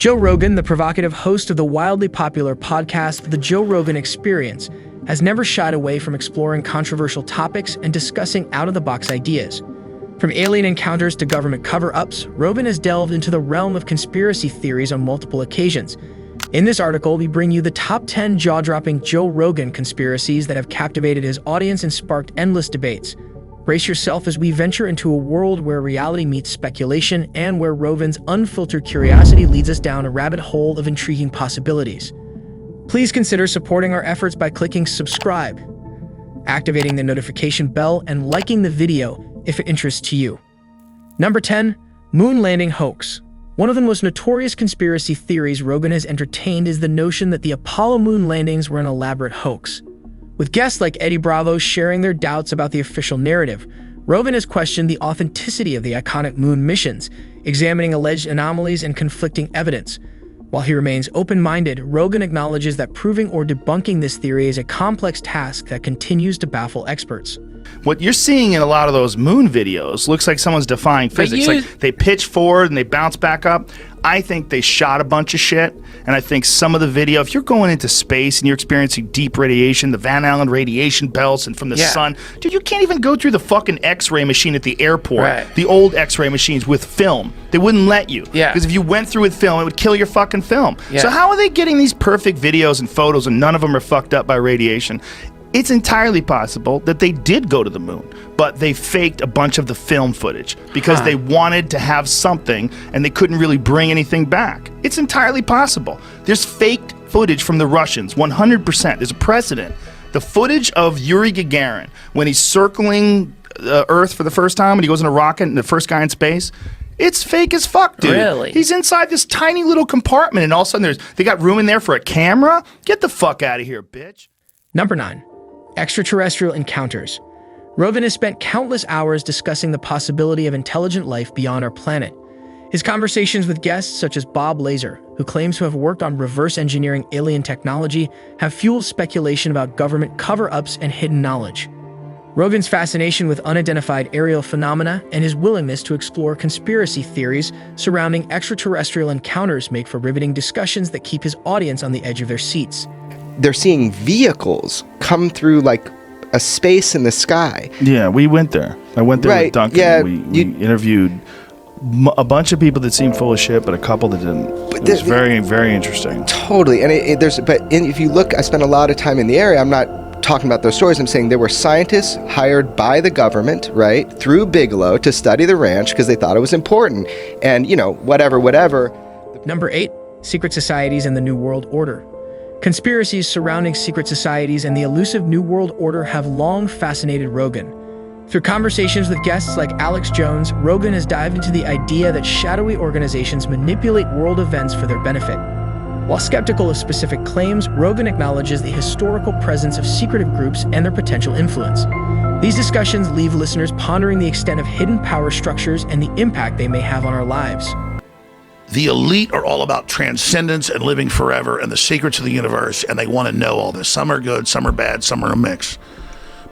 Joe Rogan, the provocative host of the wildly popular podcast The Joe Rogan Experience, has never shied away from exploring controversial topics and discussing out-of-the-box ideas. From alien encounters to government cover-ups, Rogan has delved into the realm of conspiracy theories on multiple occasions. In this article, we bring you the top 10 jaw-dropping Joe Rogan conspiracies that have captivated his audience and sparked endless debates. Brace yourself as we venture into a world where reality meets speculation and where Rogan's unfiltered curiosity leads us down a rabbit hole of intriguing possibilities. Please consider supporting our efforts by clicking subscribe, activating the notification bell, and liking the video if it interests you. Number 10. Moon landing hoax. One of the most notorious conspiracy theories Rogan has entertained is the notion that the Apollo moon landings were an elaborate hoax. With guests like Eddie Bravo sharing their doubts about the official narrative, Rogan has questioned the authenticity of the iconic moon missions, examining alleged anomalies and conflicting evidence. While he remains open-minded, Rogan acknowledges that proving or debunking this theory is a complex task that continues to baffle experts. What you're seeing in a lot of those moon videos looks like someone's defying physics. Like they pitch forward and they bounce back up. I think they shot a bunch of shit, and I think some of the video, if you're going into space and you're experiencing deep radiation, the Van Allen radiation belts and from the sun, dude, you can't even go through the fucking X-ray machine at the airport, the old X-ray machines with film. They wouldn't let you. Because if you went through with film, it would kill your fucking film. So how are they getting these perfect videos and photos and none of them are fucked up by radiation? It's entirely possible that they did go to the moon, but they faked a bunch of the film footage because they wanted to have something and they couldn't really bring anything back. It's entirely possible. There's faked footage from the Russians, 100%. There's a precedent. The footage of Yuri Gagarin when he's circling Earth for the first time, when he goes in a rocket and the first guy in space, it's fake as fuck, dude. Really? He's inside this tiny little compartment and all of a sudden they got room in there for a camera? Get the fuck out of here, bitch. Number 9. Extraterrestrial encounters. Rogan has spent countless hours discussing the possibility of intelligent life beyond our planet. His conversations with guests such as Bob Lazar, who claims to have worked on reverse engineering alien technology, have fueled speculation about government cover-ups and hidden knowledge. Rogan's fascination with unidentified aerial phenomena and his willingness to explore conspiracy theories surrounding extraterrestrial encounters make for riveting discussions that keep his audience on the edge of their seats. They're seeing vehicles come through like a space in the sky. Yeah, we went there. I went there with Duncan. Yeah, we interviewed a bunch of people that seemed full of shit, but a couple that didn't. It was very, very interesting. Totally. And if you look, I spent a lot of time in the area. I'm not talking about those stories. I'm saying there were scientists hired by the government, right, through Bigelow to study the ranch because they thought it was important. And, you know, whatever. Number 8. Secret societies and the New World Order. Conspiracies surrounding secret societies and the elusive New World Order have long fascinated Rogan. Through conversations with guests like Alex Jones, Rogan has dived into the idea that shadowy organizations manipulate world events for their benefit. While skeptical of specific claims, Rogan acknowledges the historical presence of secretive groups and their potential influence. These discussions leave listeners pondering the extent of hidden power structures and the impact they may have on our lives. The elite are all about transcendence and living forever and the secrets of the universe, and they want to know all this. Some are good, some are bad, some are a mix.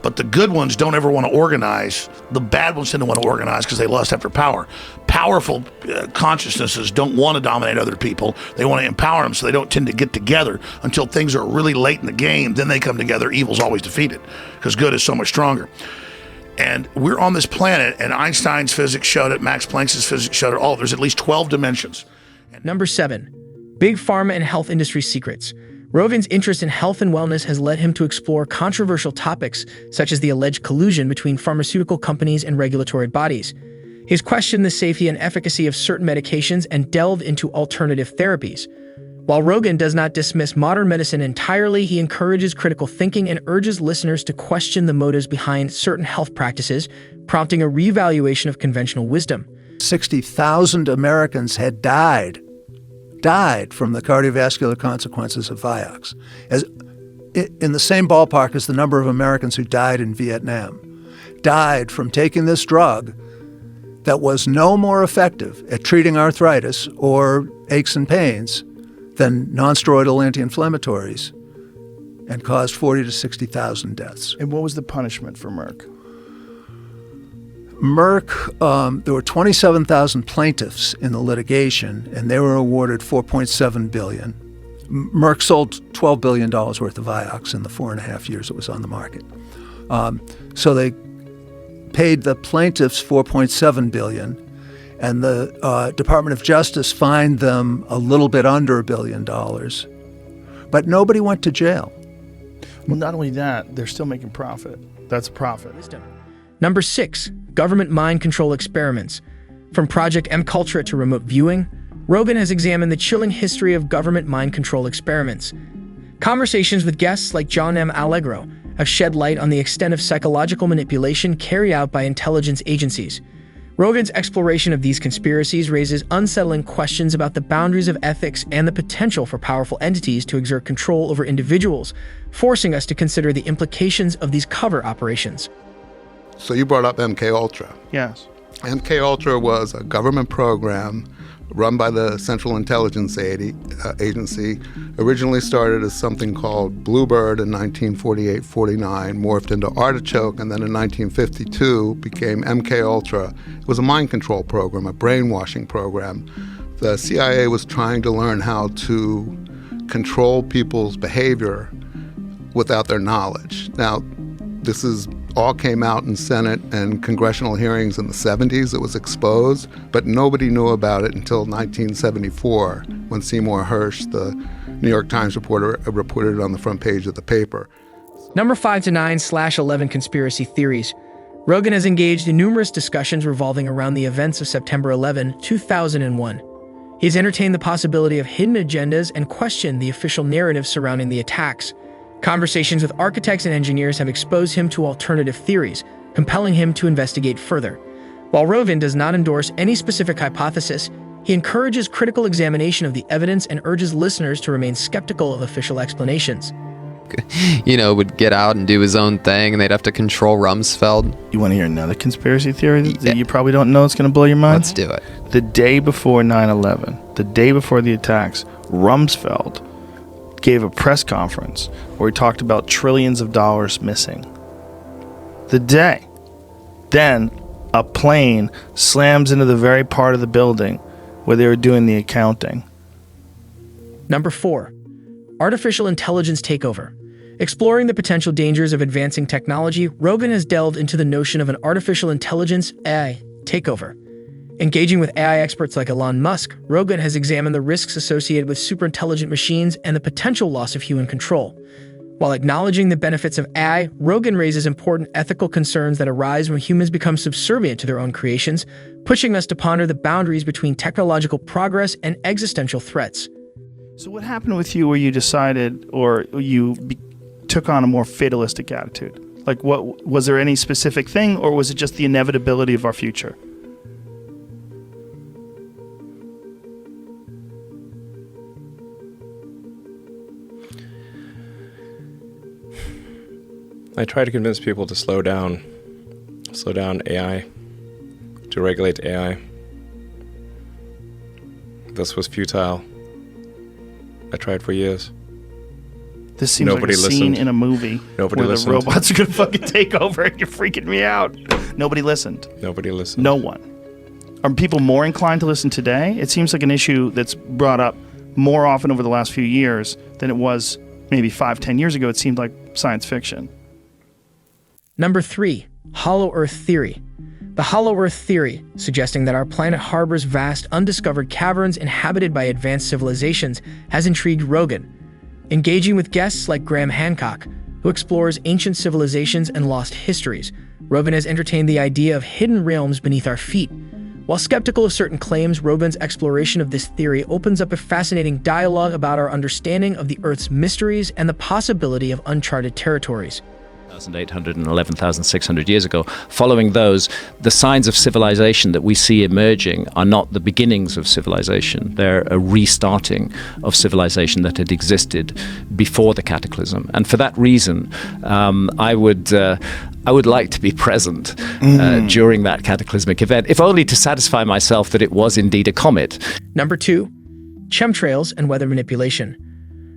But the good ones don't ever want to organize. The bad ones tend to want to organize because they lust after power. Powerful consciousnesses don't want to dominate other people. They want to empower them, so they don't tend to get together until things are really late in the game. Then they come together. Evil's always defeated because good is so much stronger. And we're on this planet, and Einstein's physics showed it, Max Planck's physics showed it, there's at least 12 dimensions. Number 7. Big Pharma and health industry secrets. Rogan's interest in health and wellness has led him to explore controversial topics, such as the alleged collusion between pharmaceutical companies and regulatory bodies. He's questioned the safety and efficacy of certain medications and delved into alternative therapies. While Rogan does not dismiss modern medicine entirely, he encourages critical thinking and urges listeners to question the motives behind certain health practices, prompting a reevaluation of conventional wisdom. 60,000 Americans had died from the cardiovascular consequences of Vioxx, in the same ballpark as the number of Americans who died in Vietnam, died from taking this drug that was no more effective at treating arthritis or aches and pains than nonsteroidal anti-inflammatories, and caused 40,000 to 60,000 deaths. And what was the punishment for Merck? Merck, there were 27,000 plaintiffs in the litigation, and they were awarded $4.7 billion. Merck sold $12 billion worth of Vioxx in the 4.5 years it was on the market. So they paid the plaintiffs $4.7 billion, and the Department of Justice fined them a little bit under $1 billion. But nobody went to jail. Well, not only that, they're still making profit. That's profit. Number 6, government mind control experiments. From Project MKultra to remote viewing, Rogan has examined the chilling history of government mind control experiments. Conversations with guests like John M. Allegro have shed light on the extent of psychological manipulation carried out by intelligence agencies. Rogan's exploration of these conspiracies raises unsettling questions about the boundaries of ethics and the potential for powerful entities to exert control over individuals, forcing us to consider the implications of these covert operations. So you brought up MKUltra. Yes. MKUltra was a government program run by the Central Intelligence Agency, originally started as something called Bluebird in 1948-49, morphed into Artichoke, and then in 1952 became MKUltra. It was a mind control program, a brainwashing program. The CIA was trying to learn how to control people's behavior without their knowledge. Now, this all came out in Senate and congressional hearings in the 70s. It was exposed, but nobody knew about it until 1974 when Seymour Hersh, the New York Times reporter, reported it on the front page of the paper. Number 5 to 9/11 conspiracy theories. Rogan has engaged in numerous discussions revolving around the events of September 11, 2001. He has entertained the possibility of hidden agendas and questioned the official narrative surrounding the attacks. Conversations with architects and engineers have exposed him to alternative theories, compelling him to investigate further. While Rogan does not endorse any specific hypothesis, he encourages critical examination of the evidence and urges listeners to remain skeptical of official explanations. Would get out and do his own thing, and they'd have to control Rumsfeld. You want to hear another conspiracy theory that you probably don't know? It's going to blow your mind? Let's do it. The day before 9/11, the day before the attacks, Rumsfeld gave a press conference where he talked about trillions of dollars missing. The day. Then a plane slams into the very part of the building where they were doing the accounting. Number 4, artificial intelligence takeover. Exploring the potential dangers of advancing technology, Rogan has delved into the notion of an artificial intelligence AI takeover. Engaging with AI experts like Elon Musk, Rogan has examined the risks associated with superintelligent machines and the potential loss of human control. While acknowledging the benefits of AI, Rogan raises important ethical concerns that arise when humans become subservient to their own creations, pushing us to ponder the boundaries between technological progress and existential threats. So what happened with you where you decided, or you took on a more fatalistic attitude? Like, what was there any specific thing, or was it just the inevitability of our future? I try to convince people to slow down AI, to regulate AI. This was futile. I tried for years. This seems like a scene in a movie where the robots are going to fucking take over and you're freaking me out. Nobody listened. No one. Are people more inclined to listen today? It seems like an issue that's brought up more often over the last few years than it was maybe 5-10 years ago. It seemed like science fiction. Number 3, Hollow Earth theory. The Hollow Earth theory, suggesting that our planet harbors vast undiscovered caverns inhabited by advanced civilizations, has intrigued Rogan. Engaging with guests like Graham Hancock, who explores ancient civilizations and lost histories, Rogan has entertained the idea of hidden realms beneath our feet. While skeptical of certain claims, Rogan's exploration of this theory opens up a fascinating dialogue about our understanding of the Earth's mysteries and the possibility of uncharted territories. 1,800 and 11,600 years ago. Following those, the signs of civilization that we see emerging are not the beginnings of civilization. They're a restarting of civilization that had existed before the cataclysm. And for that reason, I would like to be present during that cataclysmic event, if only to satisfy myself that it was indeed a comet. Number 2, chemtrails and weather manipulation.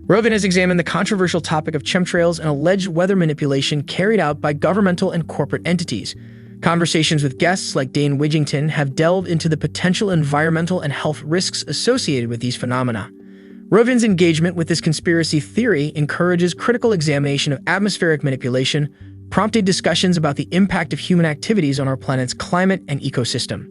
Rogan has examined the controversial topic of chemtrails and alleged weather manipulation carried out by governmental and corporate entities. Conversations with guests like Dane Widgington have delved into the potential environmental and health risks associated with these phenomena. Rogan's engagement with this conspiracy theory encourages critical examination of atmospheric manipulation, prompting discussions about the impact of human activities on our planet's climate and ecosystem.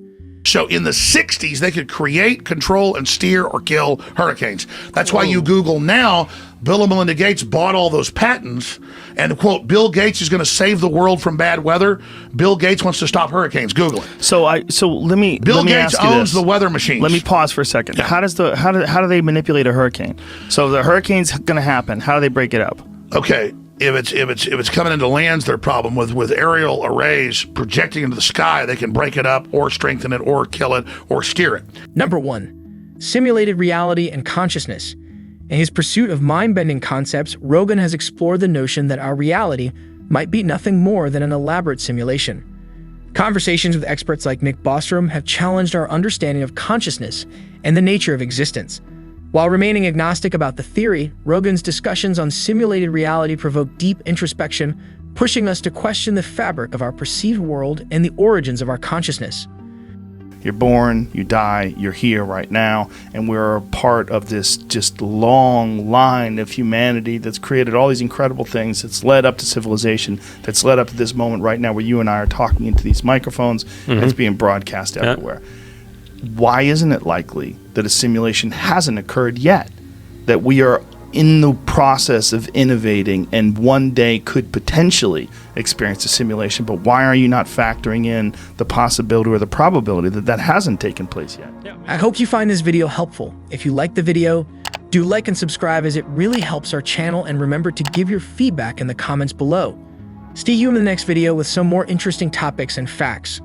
So in the 60s, they could create, control, and steer or kill hurricanes. That's why you Google now, Bill and Melinda Gates bought all those patents, and quote, Bill Gates is going to save the world from bad weather. Bill Gates wants to stop hurricanes. Google it. So let me Gates ask you owns this. the weather machines. Let me pause for a second. Yeah. How do they manipulate a hurricane? So the hurricane's going to happen. How do they break it up? Okay. If it's coming into land's their problem with aerial arrays projecting into the sky, they can break it up or strengthen it or kill it or steer it. Number 1. Simulated reality and consciousness. In his pursuit of mind-bending concepts, Rogan has explored the notion that our reality might be nothing more than an elaborate simulation. Conversations with experts like Nick Bostrom have challenged our understanding of consciousness and the nature of existence. While remaining agnostic about the theory, Rogan's discussions on simulated reality provoke deep introspection, pushing us to question the fabric of our perceived world and the origins of our consciousness. You're born, you die, you're here right now, and we're a part of this just long line of humanity that's created all these incredible things, that's led up to civilization, that's led up to this moment right now where you and I are talking into these microphones, and it's being broadcast everywhere. Why isn't it likely that a simulation hasn't occurred yet? That we are in the process of innovating and one day could potentially experience a simulation, but why are you not factoring in the possibility or the probability that that hasn't taken place yet? I hope you find this video helpful. If you like the video, do like and subscribe as it really helps our channel, and remember to give your feedback in the comments below. See you in the next video with some more interesting topics and facts.